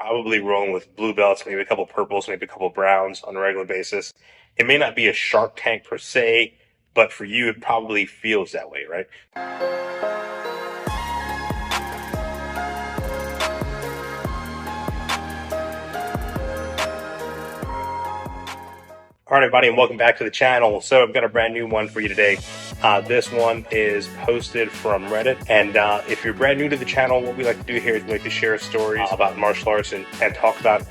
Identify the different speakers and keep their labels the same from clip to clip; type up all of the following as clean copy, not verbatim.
Speaker 1: probably rolling with blue belts, maybe a couple purples, maybe a couple browns on a regular basis. It may not be a Shark Tank per se, but for you, it probably feels that way, right? All right, everybody, and welcome back to the channel. So I've got a brand new one for you today. This one is posted from Reddit. And if you're brand new to the channel, what we like to do here is we like to share stories about martial arts and talk about,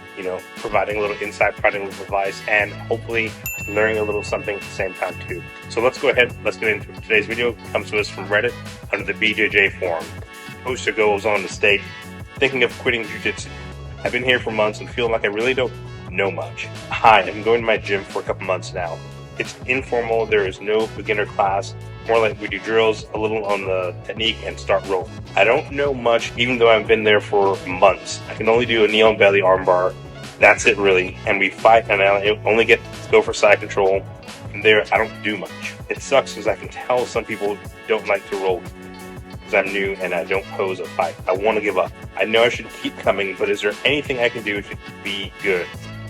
Speaker 1: providing a little insight, providing a little advice, and hopefully learning a little something at the same time too. So let's go ahead. Let's get into it. Today's video comes to us from Reddit under the BJJ forum. Poster goes on to state, thinking of quitting Jiu-Jitsu. I've been here for months and feel like I really don't know much. Hi, I've been going to my gym for a couple months now. It's informal, there is no beginner class, more like we do drills, a little on the technique, and start rolling. I don't know much, even though I've been there for months. I can only do a knee on belly armbar. That's it really. And we fight, and I only get to go for side control. From there, I don't do much. It sucks because I can tell some people don't like to roll because I'm new and I don't pose a fight. I want to give up. I know I should keep coming, but is there anything I can do to be good?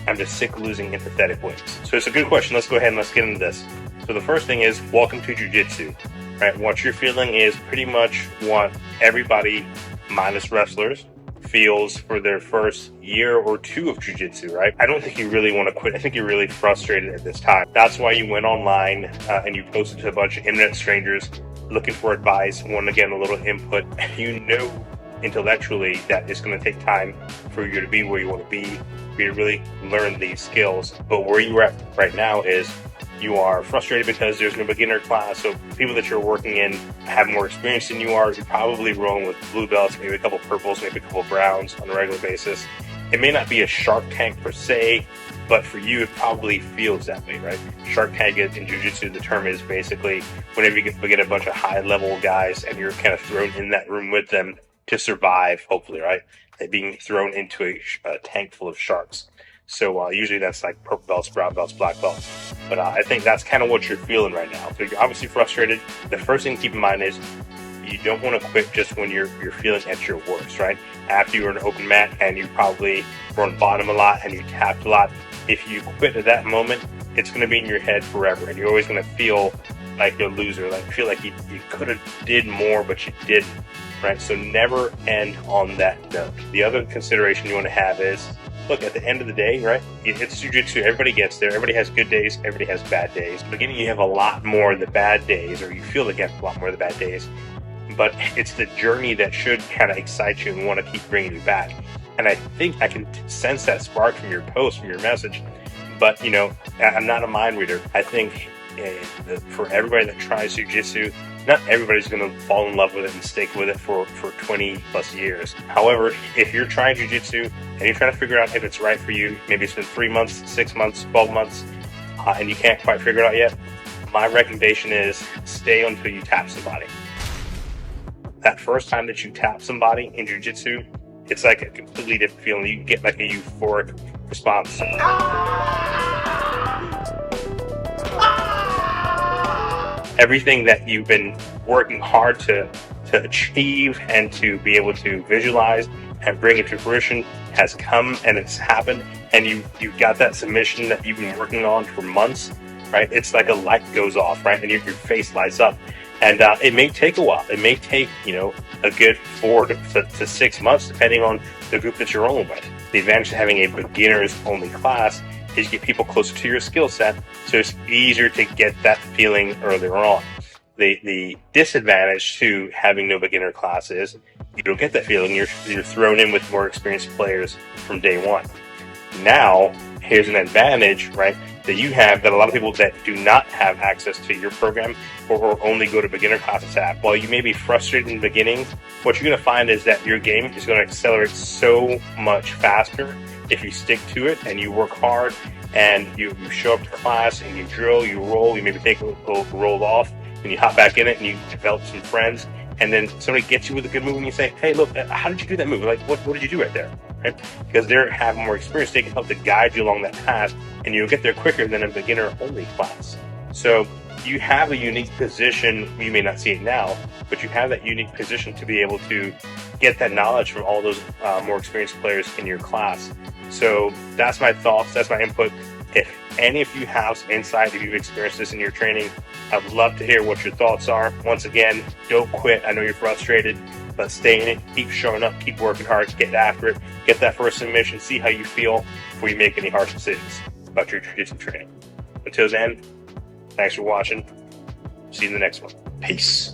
Speaker 1: I'm just sick of losing in pathetic ways. So it's a good question. Let's go ahead and let's get into this. So the first thing is, welcome to Jiu-Jitsu. Right? What you're feeling is pretty much what everybody, minus wrestlers, feels for their first year or two of Jiu-Jitsu, right? I don't think you really want to quit. I think you're really frustrated at this time. That's why you went online and you posted to a bunch of internet strangers looking for advice, wanting to get a little input. You know intellectually that it's going to take time for you to be where you want to be, for you to really learn these skills. But where you're at right now is you are frustrated because there's no beginner class. So people that you're working in have more experience than you are. You're probably rolling with blue belts, maybe a couple purples, maybe a couple browns on a regular basis. It may not be a Shark Tank per se, but for you, it probably feels that way, right? Shark Tank in Jiu-Jitsu, the term is basically whenever you get a bunch of high-level guys and you're kind of thrown in that room with them to survive, hopefully, right? They're being thrown into a tank full of sharks. So usually that's like purple belts, brown belts, black belts. But I think that's kind of what you're feeling right now. So you're obviously frustrated. The first thing to keep in mind is you don't want to quit just when you're feeling at your worst, right? After you were in an open mat and you probably were on bottom a lot and you tapped a lot, if you quit at that moment, it's going to be in your head forever. And you're always going to feel like you're a loser, like feel like you could have did more, but you didn't. Right, so never end on that note. The other consideration you want to have is, look, at the end of the day, right, it's Jiu-Jitsu. Everybody gets there. Everybody has good days. Everybody has bad days. At the beginning, you have a lot more of the bad days, or you feel like you have a lot more of the bad days. But it's the journey that should kind of excite you and want to keep bringing you back. And I think I can sense that spark from your post, from your message. But, I'm not a mind reader. I think for everybody that tries Jiu-Jitsu, not everybody's going to fall in love with it and stick with it for 20 plus years. However, if you're trying Jiu-Jitsu and you're trying to figure out if it's right for you, maybe it's been 3 months, 6 months, 12 months, and you can't quite figure it out yet, my recommendation is stay until you tap somebody. That first time that you tap somebody in Jiu-Jitsu, it's like a completely different feeling. You get like a euphoric response. Everything that you've been working hard to achieve and to be able to visualize and bring it to fruition has come and it's happened, and you've got that submission that you've been working on for months, right? It's like a light goes off, right? And your face lights up. And it may take a while. It may take, a good 4 to 6 months, depending on the group that you're rolling with. The advantage of having a beginners only class is you get people closer to your skill set, so it's easier to get that feeling earlier on. The disadvantage to having no beginner class is you don't get that feeling. You're thrown in with more experienced players from day one. Now, here's an advantage, right, that you have that a lot of people that do not have access to your program or only go to beginner classes have. While you may be frustrated in the beginning, what you're going to find is that your game is going to accelerate so much faster if you stick to it and you work hard and you show up to class and you drill, you roll, you maybe take a little roll off and you hop back in it and you develop some friends, and then somebody gets you with a good move and you say, hey, look, how did you do that move? Like, what did you do right there? Right? Because they have more experience, they can help to guide you along that path and you'll get there quicker than a beginner only class. So you have a unique position. You may not see it now, but you have that unique position to be able to get that knowledge from all those more experienced players in your class. So that's my thoughts. That's my input. If any of you have some insight, if you've experienced this in your training, I'd love to hear what your thoughts are. Once again, don't quit. I know you're frustrated, but stay in it. Keep showing up. Keep working hard. Get after it. Get that first submission. See how you feel before you make any harsh decisions about your jiu-jitsu training. Until then, thanks for watching. See you in the next one. Peace.